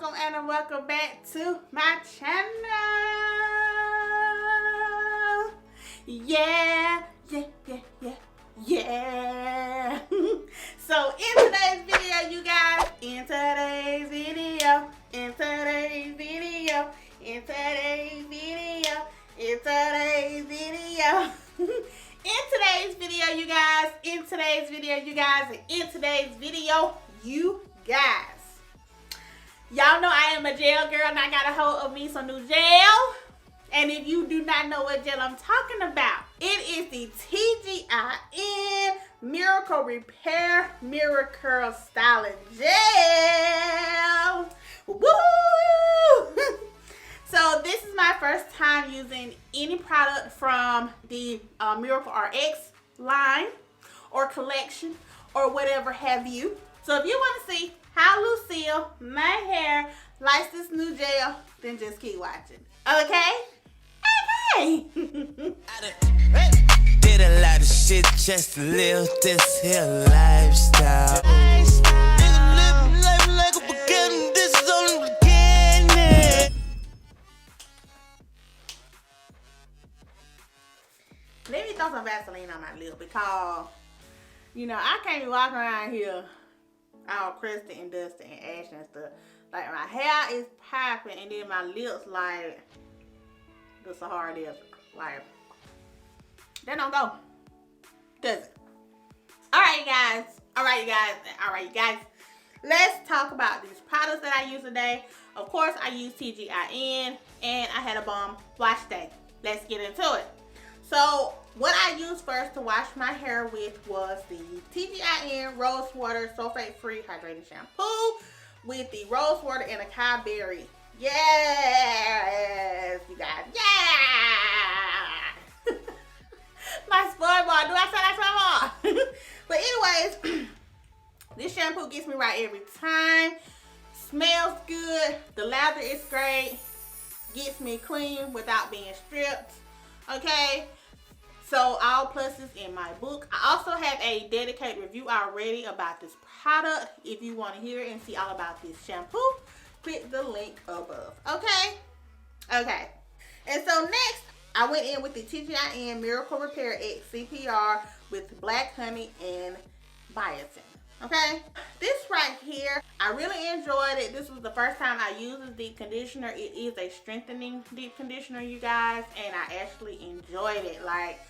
and welcome back to my channel. Yeah. So in today's video, you guys, in today's video, you guys. Y'all know I am a gel girl and I got a hold of me some new gel. And if you do not know what gel I'm talking about, it is the Tgin Miracle Repair Miracurl Styling Gel. Woo! So this is my first time using any product from the Repairx line or collection or whatever have you. So if you want to see how Lucille, my hair, likes this new gel, then just keep watching. Okay? Okay. Did a lot of shit just to live this here lifestyle. Living life like a beginning, this is only beginning. Let me throw some Vaseline on my lip because, you know, I can't be walking around here all crusty and dusty and ashy and stuff. Like, my hair is popping and then my lips like the Sahara Desert. Like, that don't go, does it? Alright, you guys. Let's talk about these products that I use today. Of course, I use Tgin and I had a bomb wash day. Let's get into it. So, what I used first to wash my hair with was the Tgin Rose Water Sulfate Free Hydrating Shampoo with the rose water and acai berry. Yes, you guys. Yeah! My spoil bar. Do I say that spoil bar? But anyways, this shampoo gets me right every time. Smells good. The lather is great. Gets me clean without being stripped. Okay? So all pluses in my book. I also have a dedicated review already about this product. If you want to hear it and see all about this shampoo, click the link above. Okay? Okay. And so next, I went in with the Tgin Miracle Repairx CPR with black honey and biotin. Okay? This right here, I really enjoyed it. This was the first time I used this deep conditioner. It is a strengthening deep conditioner, you guys, and I actually enjoyed it. Like,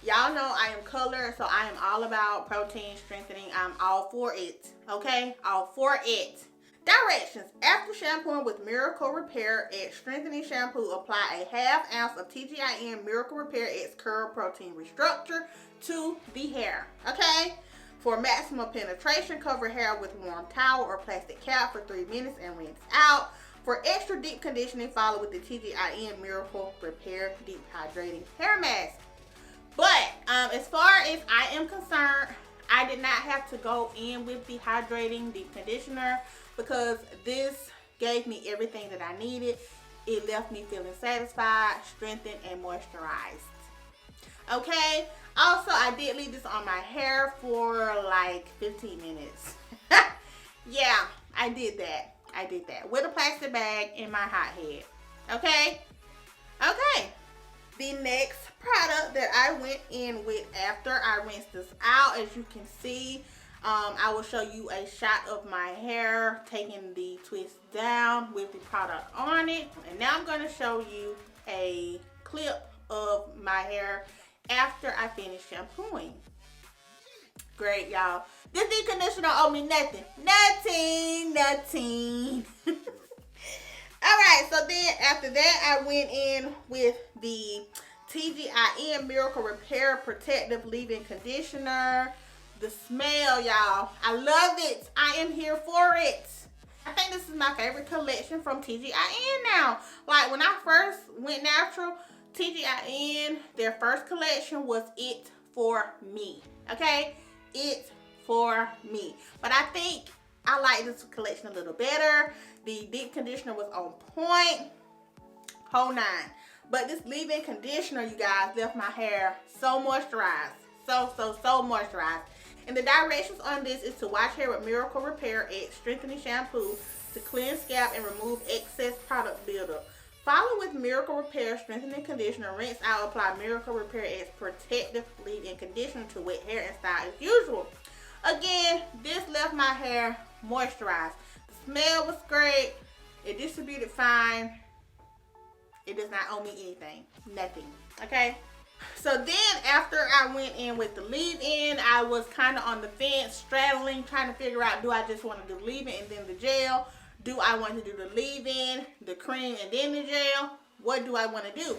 y'all know I am colored, so I am all about protein strengthening. I'm all for it. Okay? All for it. Directions. After shampooing with Miracle Repairx Strengthening Shampoo, apply a ½ ounce of Tgin Miracle Repairx Curl Protein Restructure to the hair. Okay? For maximum penetration, cover hair with warm towel or plastic cap for 3 minutes and rinse out. For extra deep conditioning, follow with the Tgin Miracle Repair Deep Hydrating Hair Mask. But as far as I am concerned, I did not have to go in with the hydrating deep conditioner because this gave me everything that I needed. It left me feeling satisfied, strengthened, and moisturized. Okay? Also, I did leave this on my hair for like 15 minutes. Yeah, I did that. With a plastic bag in my hot head. Okay? Okay. The next product that I went in with after I rinsed this out, as you can see, I will show you a shot of my hair taking the twist down with the product on it. And now I'm going to show you a clip of my hair after I finish shampooing. Great, y'all. This deep conditioner owe me nothing. Nothing. Alright, so then after that, I went in with the Tgin Miracle Repair Protective Leave-In Conditioner. The smell, y'all, I love it. I am here for it. I think this is my favorite collection from Tgin now. Like, when I first went natural, Tgin, their first collection was it for me. Okay? It for me. But I think I like this collection a little better. The deep conditioner was on point. Whole nine. But this leave-in conditioner, you guys, left my hair so moisturized. So moisturized. And the directions on this is to wash hair with Miracle Repairx Strengthening Shampoo to cleanse scalp and remove excess product buildup. Follow with Miracle Repair Strengthening Conditioner. Rinse out. Apply Miracle Repairx Protective Leave-In Conditioner to wet hair and style as usual. Again, this left my hair moisturized. The smell was great. It distributed fine. It does not owe me anything. Nothing. Okay? So then after I went in with the leave-in, I was kind of on the fence, straddling, trying to figure out, do I just want to do leave-in and then the gel? Do I want to do the leave-in, the cream, and then the gel? What do I want to do?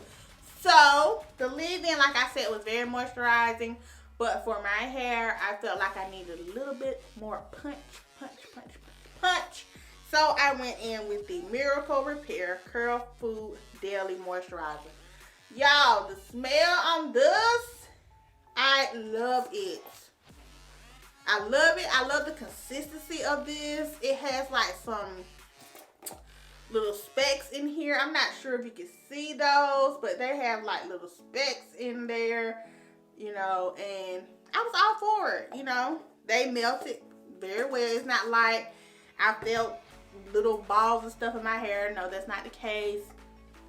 So the leave-in, like I said, was very moisturizing. But for my hair, I felt like I needed a little bit more punch. So I went in with the Miracle Repair Curl Food Daily Moisturizer. Y'all, the smell on this, I love it. I love it. I love the consistency of this. It has like some little specks in here. I'm not sure if you can see those, but they have like little specks in there, you know, and I was all for it, you know. They melted very well. It's not like I felt little balls and stuff in my hair. No, that's not the case.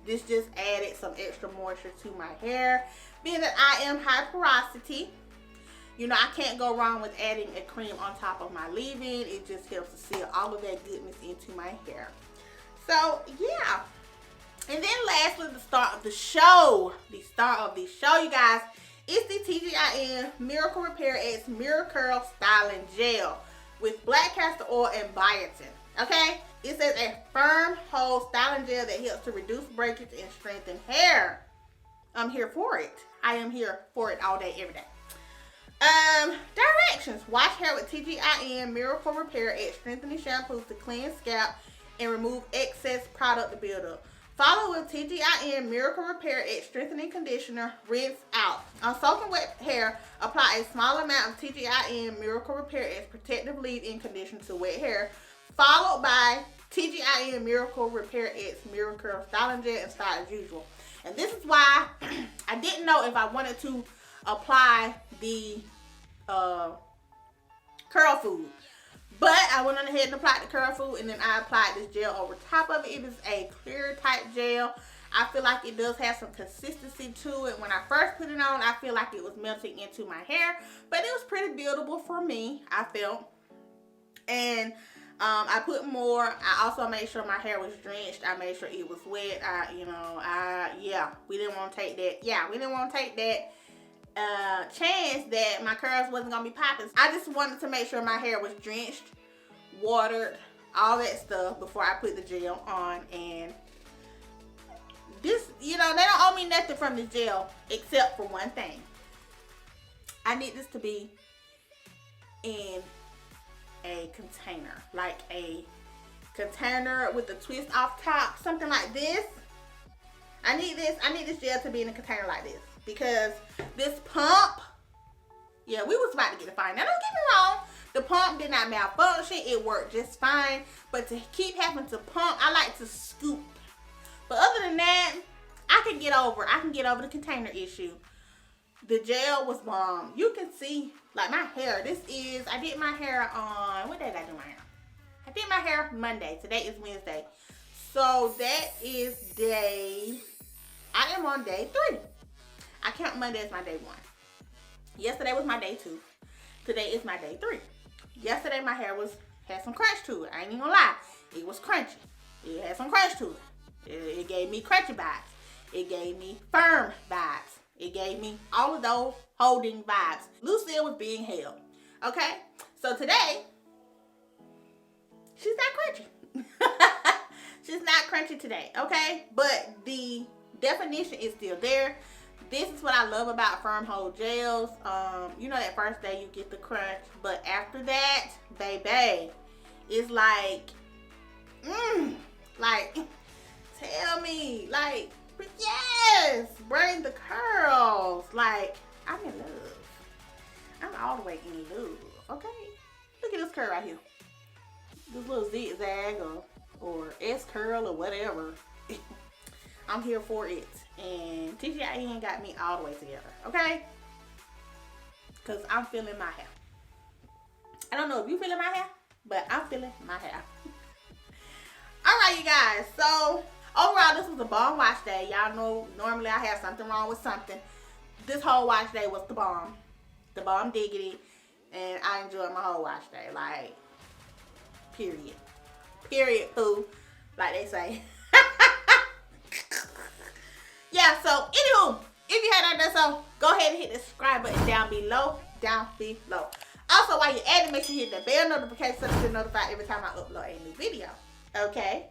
This just added some extra moisture to my hair. Being that I am high porosity, you know, I can't go wrong with adding a cream on top of my leave-in. It just helps to seal all of that goodness into my hair. So, yeah. And then lastly, the star of the show. The star of the show, you guys, is the Tgin Miracle Repairx Miracurl Styling Gel with black castor oil and biotin. Okay? It says a firm hold styling gel that helps to reduce breakage and strengthen hair. I'm here for it. I am here for it all day, every day. Directions. Wash hair with Tgin Miracle Repairx Strengthening Shampoo to cleanse scalp and remove excess product buildup. Follow with Tgin Miracle Repairx Strengthening Conditioner. Rinse out. On soaking wet hair, apply a small amount of Tgin Miracle Repairx Protective Leave-In Conditioner to wet hair, followed by Tgin Miracle Repairx Miracurl Styling Gel and style as usual. And this is why I didn't know if I wanted to apply the curl food. But I went on ahead and applied the curl food, and then I applied this gel over top of it. It is a clear type gel. I feel like it does have some consistency to it. When I first put it on, I feel like it was melting into my hair. But it was pretty buildable for me, I felt. And I put more. I also made sure my hair was drenched. I made sure it was wet. Yeah, we didn't want to take that. Yeah, we didn't want to take that chance that my curls wasn't gonna be popping. I just wanted to make sure my hair was drenched, watered, all that stuff before I put the gel on. And this, you know, they don't owe me nothing from the gel except for one thing. I need this to be in a container, like a container with a twist off top, something like this. I need this gel to be in a container like this, because this pump, yeah, we was about to get it fine. Now don't get me wrong, the pump did not malfunction, it worked just fine, but to keep having to pump, I like to scoop. But other than that, I can get over the container issue. The gel was bomb. You can see, like, my hair. I did my hair on, what day did I do my hair? I did my hair Monday. Today is Wednesday. So that is I am on day 3. I count Monday as my day 1. Yesterday was my day 2. Today is my day 3. Yesterday my hair had some crunch to it. I ain't even gonna lie. It was crunchy. It had some crunch to it. It gave me crunchy vibes. It gave me firm vibes. It gave me all of those holding vibes. Lucille was being held. Okay? So today, she's not crunchy. She's not crunchy today. Okay? But the definition is still there. This is what I love about firm hold gels. You know, that first day you get the crunch. But after that, baby, it's like, like, tell me, like, yes, bring the curls. Like, I'm in love. I'm all the way in love. Okay? Look at this curl right here. This little zigzag or S curl or whatever. I'm here for it. And Tgin got me all the way together. Okay? Because I'm feeling my hair. I don't know if you feeling my hair, but I'm feeling my hair. Alright, you guys. So, overall, this was a bomb wash day. Y'all know, normally I have something wrong with something. This whole wash day was the bomb. The bomb diggity. And I enjoyed my whole wash day. Like, period. Period, fool. Like they say. Yeah, so, anywho, if you had not done so, go ahead and hit the subscribe button down below. Down below. Also, while you're at it, make sure you hit the bell notification so that you're notified every time I upload a new video. Okay?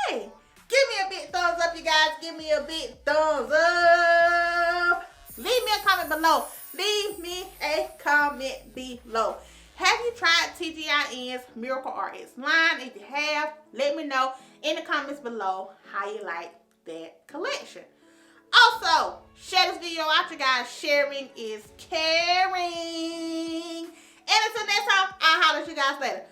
Okay. Give me a big thumbs up, you guys. Give me a big thumbs up. Leave me a comment below. Leave me a comment below. Have you tried Tgin's Miracle RX line? If you have, let me know in the comments below how you like that collection. Also, share this video out, you guys. Sharing is caring. And until next time, I'll holler at you guys later.